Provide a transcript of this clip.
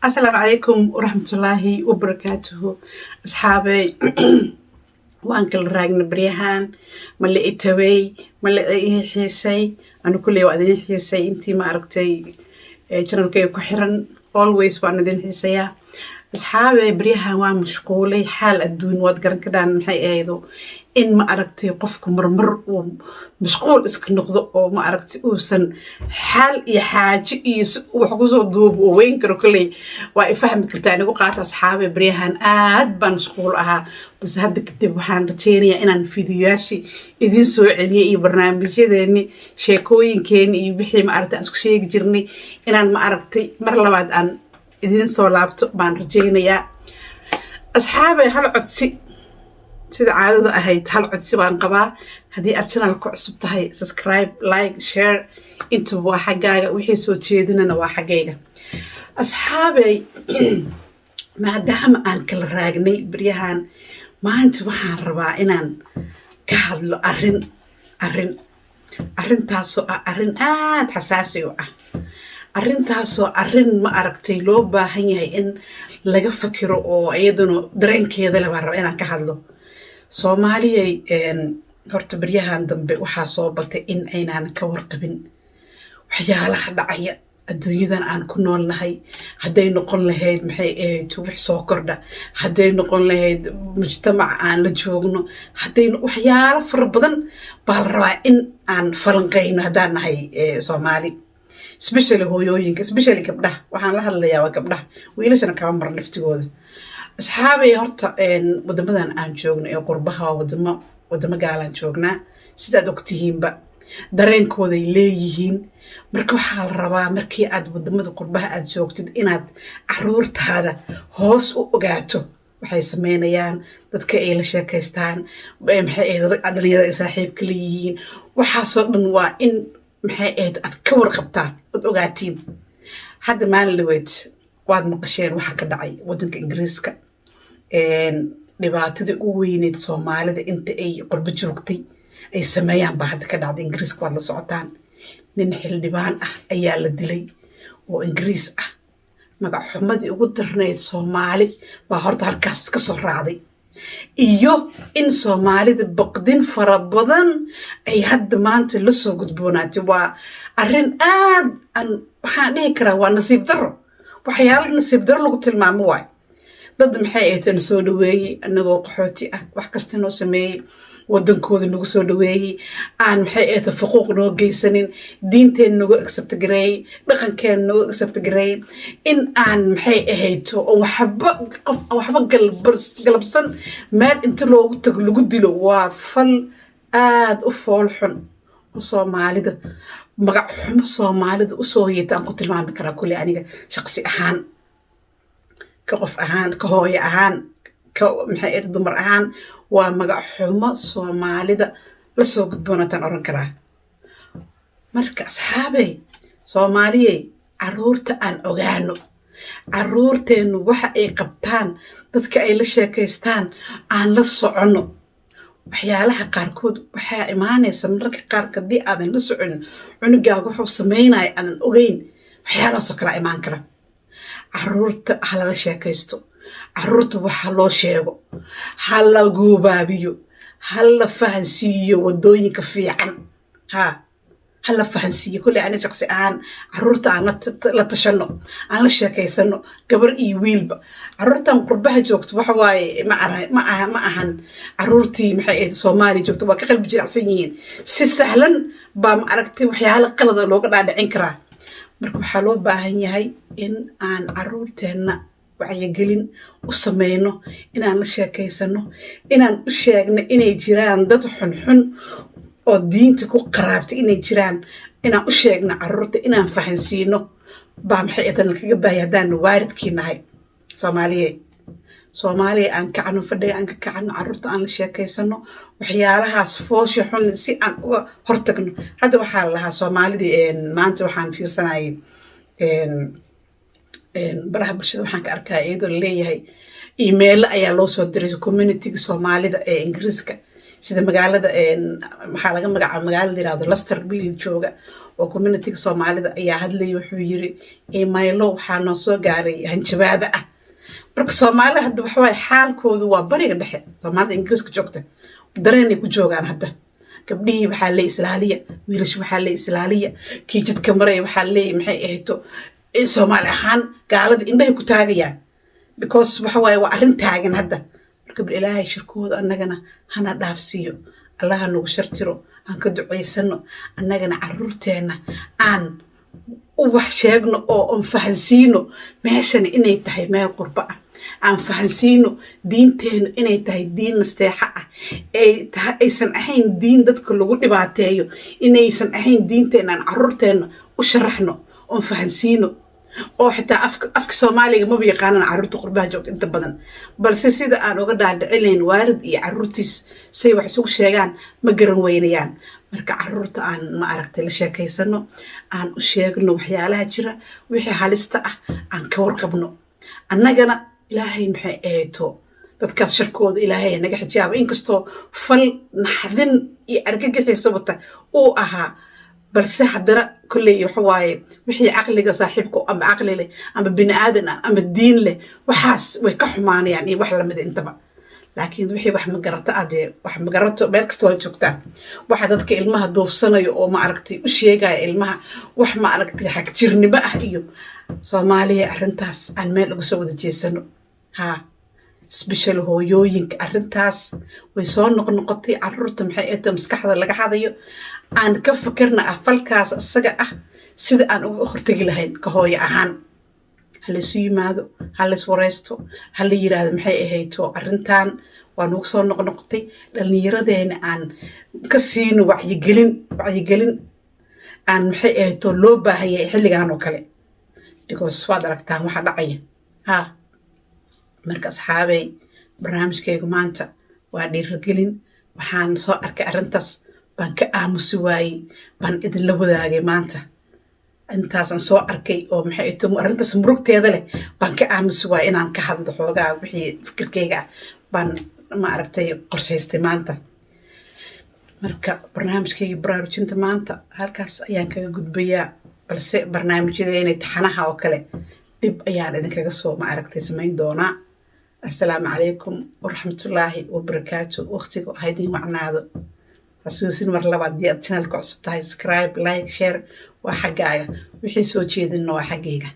السلام عليكم ورحمة الله وبركاته أصحابي وأن كل راجن بريهان ملء التوي ملء حيسي أنا كل يوم حيسي أنتي ما أركتي كانوا كي كحرن always وأنا دين حيسيا أصحابي بريهان ومشغولي حال الدون وادقرن كدان محي أيضو إن ما أركتي قفكم مرمر ومشغول إسك نقض وما أركتي أوسن حال يحاج وحقوزو دوب وين كرو كلي وإفهم كرتاني وقعت أصحابي بريهان بان مشغول بس هاد كتب وحان رتينيا إنان فيديوهاشي إدين سو عليا برنامجي ديني شيكوين كيني بحي ما أركتي أسكو شيك جرني إنان ما أركتي مرلباد أن إدين سو لابتو بان رتينيا أصحابي هل عدسي sida caadada ahayd hal codsi baan qabaa hadii aad channelka cusub tahay subscribe like share inta waa xagaaga wixii soo jeedinana waa xagayga asxaabay maadaama aan kala raagnay baryahan maanta waxaan rabaa inaan ka hadlo arrintaasoo arrin aad xasaasi u ah arrintaasoo arrin ma aragtay loo baahan yahay in laga fakiro oo iyaduna dareenkeeda la baan rabaa inaan ka hadlo Soomaaliyay horta baryahan dambe waxaa soo batay in aynaan ka warqabin waxyaalaha dhacaya adduunyadan aan ku noolnahay hadday noqon lahayd maxay wax soo kordha hadday noqon lahayd mujtamac aan la joogno hadday waxyaalo fara badan baa la rabaa in aan falanqeyno haddaan nahay Soomaali especially hooyooyinka especially gabdhaha waxaan la hadlayaa waa gabdhaha wiilashana kama mar laftigooda asxaabay horta wadamadan aan joogno ee qurbaha wadamo gaalan joognaa sidaad ogtihiinba dareenkooda ay leeyihiin marka waxaa la rabaa markii aad wadamada qurbaha aad joogtid inaad caruurtaada hoos u ogaato waxay sameynayaan dadka ay la sheekaystaan maxay dhalinyarada ay saaxiibka leeyihiin waxaasoo dhan waa in maxay aad ka warqabtaa ood ogaatiin hadda maalin dhaweyd waad maqasheen waxa ka dhacay wadanka Ingiriiska dhibaatadii ugu weyneed Soomaalida inta ay qurbo joogtay ay sameeyaan baa hadda ka dhacday Ingiriiska waad la socotaan nin xildhibaan ah ayaa la dilay oo Ingiriis ah magac xumadii ugu darneed Soomaali baa horta halkaas ka soo raacday iyo in Soomaalida baqdin fara badan ay hadda maanta la soo gudboonaatay waa arrin aad waxaan dhihi karaa waa nasiib darro waxyaalo nasiib darro lagu tilmaamo waay dad maxay aytan soo dhaweeyay anagoo qaxooti ah wax kasta noo sameeyay wadankooda nagu soo dhaweeyay aan maxay aytan xuquuq noo geysanin diinteen nagu accept gareey dhaqankeen nagu accept gareey in aan maxay ahayto oo waxba galabsan meel inta loogu tago lagu dilo waa fal aad u fool xun oo Soomaalida magac xumo Soomaalida u soo yeetaan ku tilmaami karaa kulli aniga shakhsi ahaan ka qof ahaan ka hooyo ahaan ka maxay ahayd dumar ahaan waa magac xumo Soomaalida la soo gudboonataan oran karaa marka asxaabay Soomaaliyay caruurta aan ogaano caruurteenu waxa ay qabtaan dadka ay la sheekaystaan aan la socono waxyaalaha qaarkood waxaa imaanaysa marka qaar kadii aadan la socon cunugaaga wuxuu sameeyay aadan ogeyn waxyaalahaas kala imaan kara caruurta hala la sheekaysto caruurta waxa loo sheego hala goobaabiyo hala fahansiiyo wadooyinka fiican hala fahansiiyo kulli aan shakhsi ahaan caruurta aan la tashano aan la sheekaysano gabar iyo wiilba caruurtan qurbaha joogto waxa waaye ma ahan caruurtii maxay ahayd Soomaali joogto waa ka qalbi jiracsan yihiin si sahlan baa ma aragtay waxyaalo qalad looga dhaadhicin karaa marka waxaa loo baahan yahay in aan caruurteena wacyigelin u sameeyno inaan la sheekaysano inaan u sheegno inay jiraan dad xun oo diinta ku qaraabtay inay jiraan inaan u sheegno caruurta inaan fahansiino baa maxay ahayd kaga baahay hadaan waalidkii nahay Soomaaliya aan kacno fadhiga aan ka kacno caruurta aan la sheekaysano waxyaalahaas foosha xun si aan uga hortagno hadda waxaa la lahaa Soomaalida maanta waxaan fiirsanayay baraha bulshada waxaan ka arkaa iyadoo leeyahay email ayaa loo soo diray community-ga Soomaalida ee Ingiriiska sida magaalada maxaa laga magacaabaa magaalada yiraahdo Leicester Bill jooga oo community Soomaalida ayaa hadlay wuxuu yiri emailo waxaa noo soo gaaray hanjabaada ah marka Soomaalida hadda waxa way xaalkoodu waa bariga dhexe Soomaalida Ingiriiska joogta dareenay ku joogaan hadda gabdhihii waxaa la islaaliya wiilashu waxaa la islaaliya kii jidka maray waxaa la maxay ahayto Soomaali ahaan gaalada indhaha ku taagayaan because waxa way waa arin taagan hadda marka Ilaahay shirkooda annagana hana dhaafsiyo Allah nagu shartiro aan ka duceysano annagana carruurteena aan u wax sheegno oo aan fahansiino meeshan inay tahay meel qurba ah aan fahansiino diinteena inay tahay diin nasteexa ah aysan ahayn diin dadka lagu dhibaateeyo inaysan ahayn diinteena aan carruurteena u sharaxno oo fahansiino oo xitaa afka Soomaaliga ma yaqaanaan carruurta qurbaha joogta inta badan balse sida aan uga dhaadhicinayn waalid iyo carruurtiis say wax isugu sheegaan ma garan weynayaan marka carruurta aan ma aragtay la sheekaysano aan u sheegno waxyaalaha jira wixii halista ah aan ka warqabno annagana Ilaahay maxay eeto dadkaas sharkooda Ilaahay naga xijaabo inkastoo fal naxdin iyo argagaxiso wata oo ahaa balse haddana kulli waxa waaye wixii aqliga saaxiibku ama aqli leh ama bini aadan ama diin leh waxaas way ka xumaanayaan iyo wax la mid intaba laakiin wixii wax ma garata adee wax ma garato meel kasta way joogtaa waxa dadka ilmaha doofsanayo oo ma aragtay u sheegaya ilmaha wax ma aragtay xaq jirnimo ah iyo Soomaaliya arintaas aan meel uga soo wada jeesano ha special hooyooyinka arintaas way soo noqnoqotay carruurta maxay eeta maskaxda laga hadayo aan ka fikirna falkaas asaga ah sida aan uga hortagi lahayn ka hooyo ahaan hal isu yimaado hal is wareysto hal yiraahdo maxay ahayto arintan waa nagu soo noqnoqotay dhalinyaradeena aan ka siino wacyigelin aan maxay ahayto loo baahayay xilligan oo kale because waad aragtaan waxa dhacaya ha marka asxaabay barnaamijkaygu maanta waa dhiirigelin waxaan soo arkay arintaas baan ka aamusi waayay baan idin la wadaagay maanta intaasan soo arkay oo maxay tahay arintaas murugteeda leh baan ka aamusi waayay inaan ka hadlo xoogaa wixii fikirkayga baan ma aragtay qorshaystay maanta marka barnaamijkayga baraarujinta maanta halkaas ayaan kaga gudbayaa balse barnaamijyada inay taxanaha oo kale dib ayaan idinkaga soo ma aragtay samayn doonaa السلام عليكم ورحمة الله وبركاته وقتك هيدين وعنادو أسوسين مرلبات دي أبتنا لكم سبسكرايب لايك شير وحقايا وحي سوچيدن وحقيقة